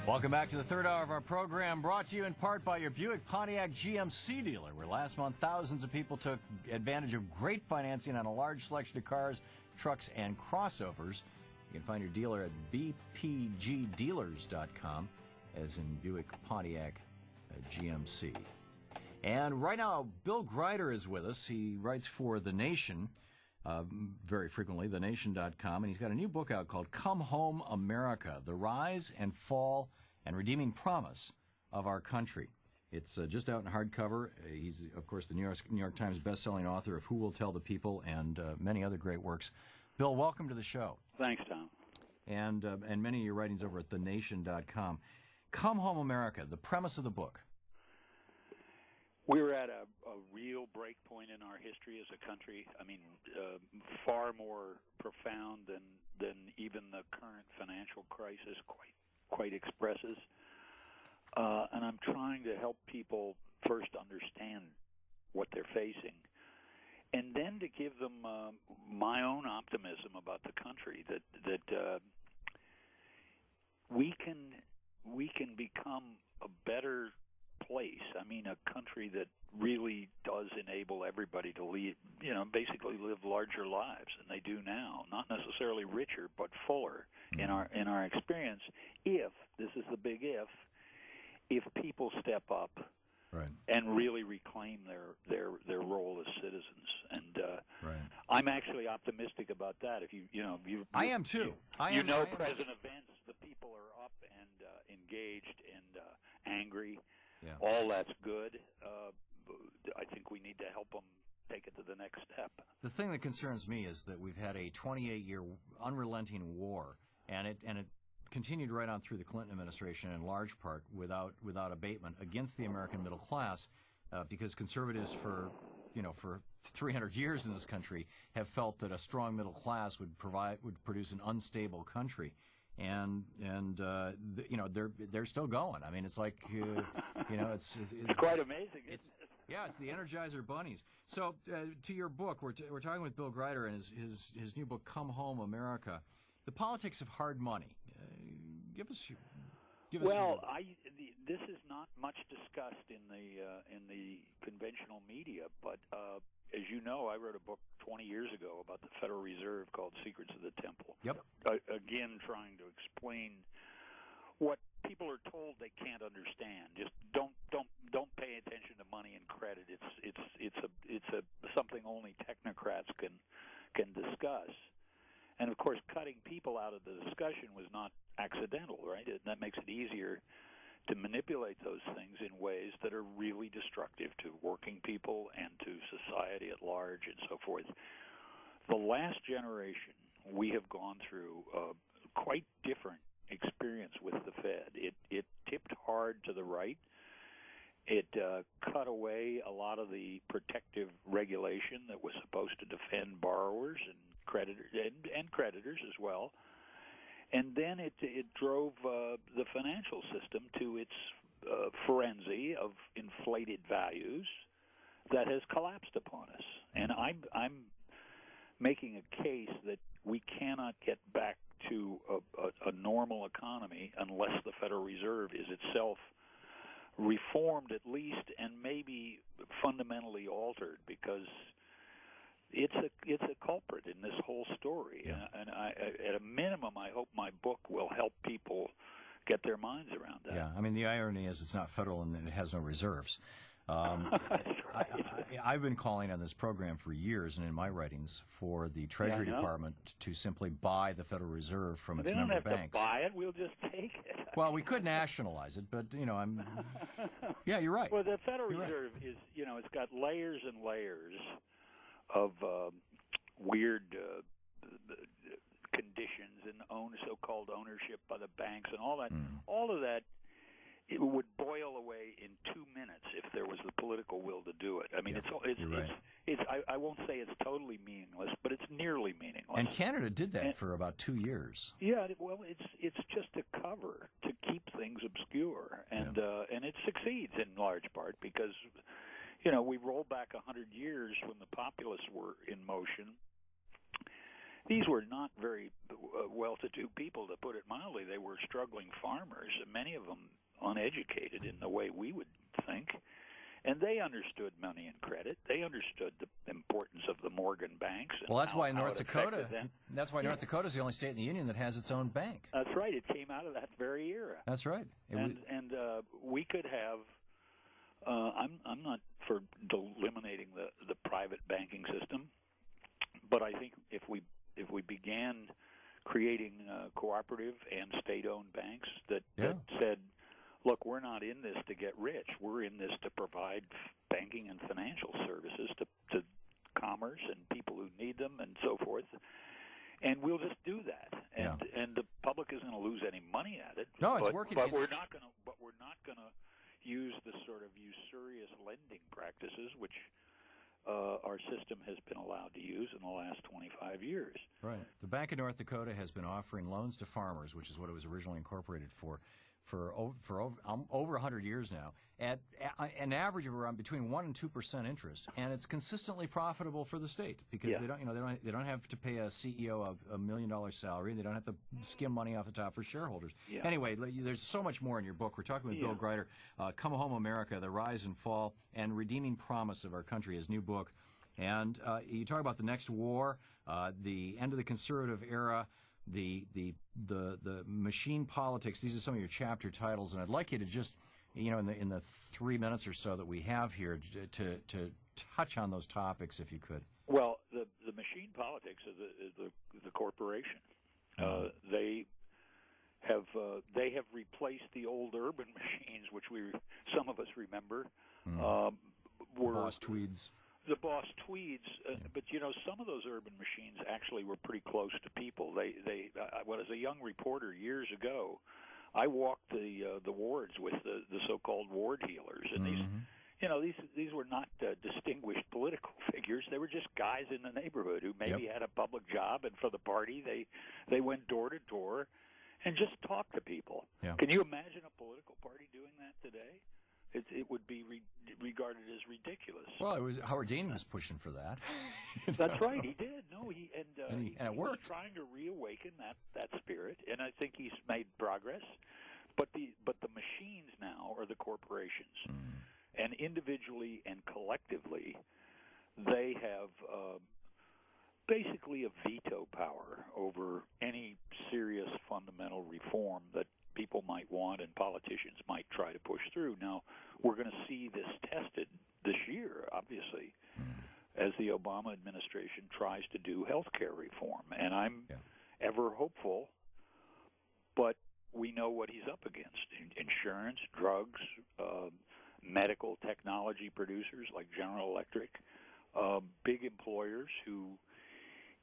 Welcome back to the third hour of our program, brought to you in part by your Buick Pontiac GMC dealer, where last month thousands of people took advantage of great financing on a large selection of cars, trucks, and crossovers. You can find your dealer at bpgdealers.com, as in Buick Pontiac GMC. And right now, Bill Greider is with us. He writes for The Nation, very frequently, thenation.com, and he's got a new book out called Come Home, America, The Rise and Fall and Redeeming Promise of Our Country. It's just out in hardcover. He's, of course, the New York Times bestselling author of Who Will Tell the People and many other great works. Bill, welcome to the show. Thanks, Tom. And many of your writings over at thenation.com. Come Home, America, the premise of the book. We're at a real break point in our history as a country. I mean, far more profound than even the current financial crisis quite expresses. And I'm trying to help people first understand what they're facing, and then to give them my own optimism about the country that we can become a better place. I mean, a country that really does enable everybody to lead, basically live larger lives than they do now. Not necessarily richer, but fuller in our experience. If this is the big if people step up, right, and really reclaim their role as citizens. And right. I'm actually optimistic about that. If I am too. Present events, the people are up and engaged and angry. Yeah. All that's good. I think we need to help them take it to the next step. The thing that concerns me is that we've had a 28-year unrelenting war, and it continued right on through the Clinton administration in large part without abatement against the American middle class, because conservatives for 300 years in this country have felt that a strong middle class would produce an unstable country. And they're still going. I mean, it's like it's quite amazing. It's the Energizer Bunnies. So to your book, we're talking with Bill Greider and his new book, Come Home, America, the politics of hard money. Give us. Well, this is not much discussed in the conventional media, but as you know, I wrote a book 20 years ago about the Federal Reserve called Secrets of the Temple. Yep. Again, trying to explain what people are told they can't understand. Just don't pay attention to money and credit. It's something only technocrats can discuss. And of course, cutting people out of the discussion was not accidental, right? That makes it easier to manipulate those things in ways that are really destructive to working people and to society at large and so forth. The last generation, we have gone through a quite different experience with the Fed. It tipped hard to the right. It cut away a lot of the protective regulation that was supposed to defend borrowers and creditors as well. And then it drove the financial system to its frenzy of inflated values that has collapsed upon us. And I'm making a case that we cannot get back to a normal economy unless the Federal Reserve is itself reformed at least, and maybe fundamentally altered, because it's a culprit in this whole story. Yeah. And at a minimum, I hope my book will help people get their minds around that. Yeah, I mean, the irony is it's not federal and it has no reserves. I've been calling on this program for years, and in my writings, for the Treasury Department to simply buy the Federal Reserve from its member banks. We don't have to buy it; we'll just take it. Well, we could nationalize it, but Yeah, you're right. Well, the Federal Reserve is, it's got layers and layers of weird conditions and so-called ownership by the banks and all that. All of that, it would boil away in 2 minutes if there was the political will to do it. I mean, I won't say it's totally meaningless, but it's nearly meaningless. And Canada did that for about 2 years. Yeah, well, it's just a cover to keep things obscure, and it succeeds in large part because, we roll back 100 years when the populists were in motion, these were not very well-to-do people, to put it mildly. They were struggling farmers, many of them uneducated in the way we would think. And they understood money and credit. They understood the importance of the Morgan banks. And well, that's why North Dakota. That's why North Dakota is the only state in the union that has its own bank. That's right. It came out of that very era. That's right. And we could have. I'm not for eliminating the private banking system, but I think if we began creating cooperative and state-owned banks that said, look, we're not in this to get rich. We're in this to provide banking and financial services to commerce and people who need them and so forth. And we'll just do that. And the public isn't going to lose any money at it. No, it's working. But we're not going to use the sort of usurious lending practices which our system has been allowed to use in the last 25 years. Right. The Bank of North Dakota has been offering loans to farmers, which is what it was originally incorporated for over 100 years now, at an average of around between 1% and 2% interest, and it's consistently profitable for the state because they don't have to pay a CEO a $1 million salary. They don't have to skim money off the top for shareholders. Yeah. Anyway, there's so much more in your book. We're talking with Bill Grider. Come Home America: The Rise and Fall and Redeeming Promise of Our Country, his new book. And you talk about the next war, the end of the conservative era, the machine politics. These are some of your chapter titles, and I'd like you to just, in the 3 minutes or so that we have here, to touch on those topics, if you could. Well, the machine politics is the corporation. They have replaced the old urban machines, which some of us remember. Boss Tweeds. The Boss Tweeds, but some of those urban machines actually were pretty close to people. When as a young reporter years ago, I walked the wards with the so-called ward healers, and these were not distinguished political figures. They were just guys in the neighborhood who maybe had a public job, and for the party they went door to door and just talked to people. Yeah. Can you imagine a political party doing that today? It would be regarded as ridiculous. Well, it was Howard Dean was pushing for that. That's right, he did. No, he it worked. Was trying to reawaken that spirit, and I think he's made progress. But the machines now are the corporations, and individually and collectively, they have basically a veto power over any serious fundamental reform that people might want and politicians might try to push through. Now, we're going to see this tested this year, obviously, as the Obama administration tries to do health care reform. And I'm ever hopeful, but we know what he's up against. Insurance, drugs, medical technology producers like General Electric, big employers who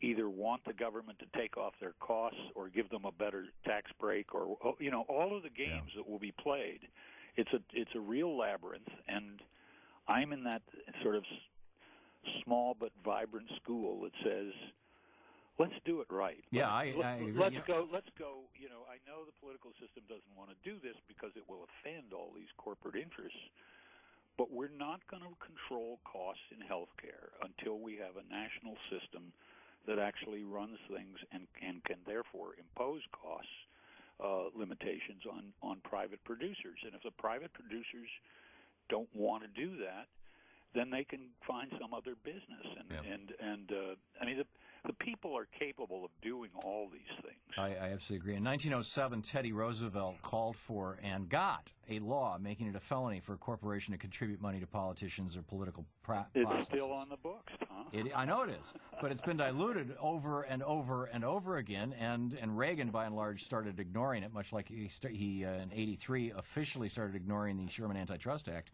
either want the government to take off their costs or give them a better tax break, or all of the games that will be played. It's a real labyrinth, and I'm in that sort of small but vibrant school that says, let's do it right. Yeah, I agree. Let's go. I know the political system doesn't want to do this because it will offend all these corporate interests, but we're not going to control costs in health care until we have a national system that actually runs things and can therefore impose costs limitations on private producers. And if the private producers don't want to do that, then they can find some other business. The people are capable of doing all these things. I absolutely agree. In 1907, Teddy Roosevelt called for and got a law making it a felony for a corporation to contribute money to politicians or political processes. It's still on the books, Tom. I know it is, but it's been diluted over and over and over again, and Reagan, by and large, started ignoring it, much like he in 83 officially started ignoring the Sherman Antitrust Act.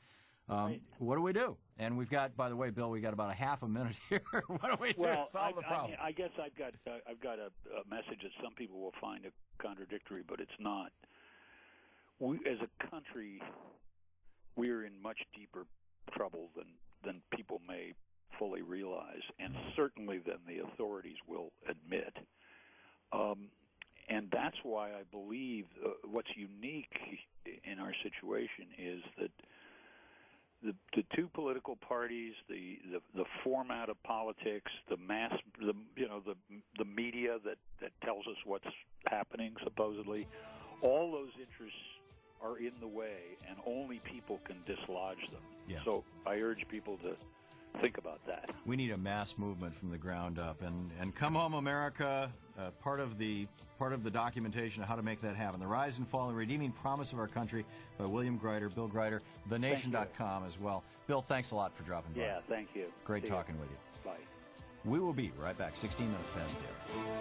What do we do? And we've got, by the way, Bill, we got about a half a minute here. What do we do to solve the problem? I guess I've got a message that some people will find contradictory, but it's not. We, as a country, we're in much deeper trouble than people may fully realize, and certainly than the authorities will admit. And that's why I believe what's unique in our situation is that the two political parties, the format of politics, the media that tells us what's happening supposedly, all those interests are in the way, and only people can dislodge them. Yeah. So I urge people to think about that. We need a mass movement from the ground up, and Come Home America, part of the documentation of how to make that happen. The Rise and Fall and Redeeming Promise of Our Country by William Greider, Bill Greider, thenation.com as well. Bill, thanks a lot for dropping by. Yeah, thank you. Great See talking you. with you. Bye. We will be right back, 16 minutes past the hour.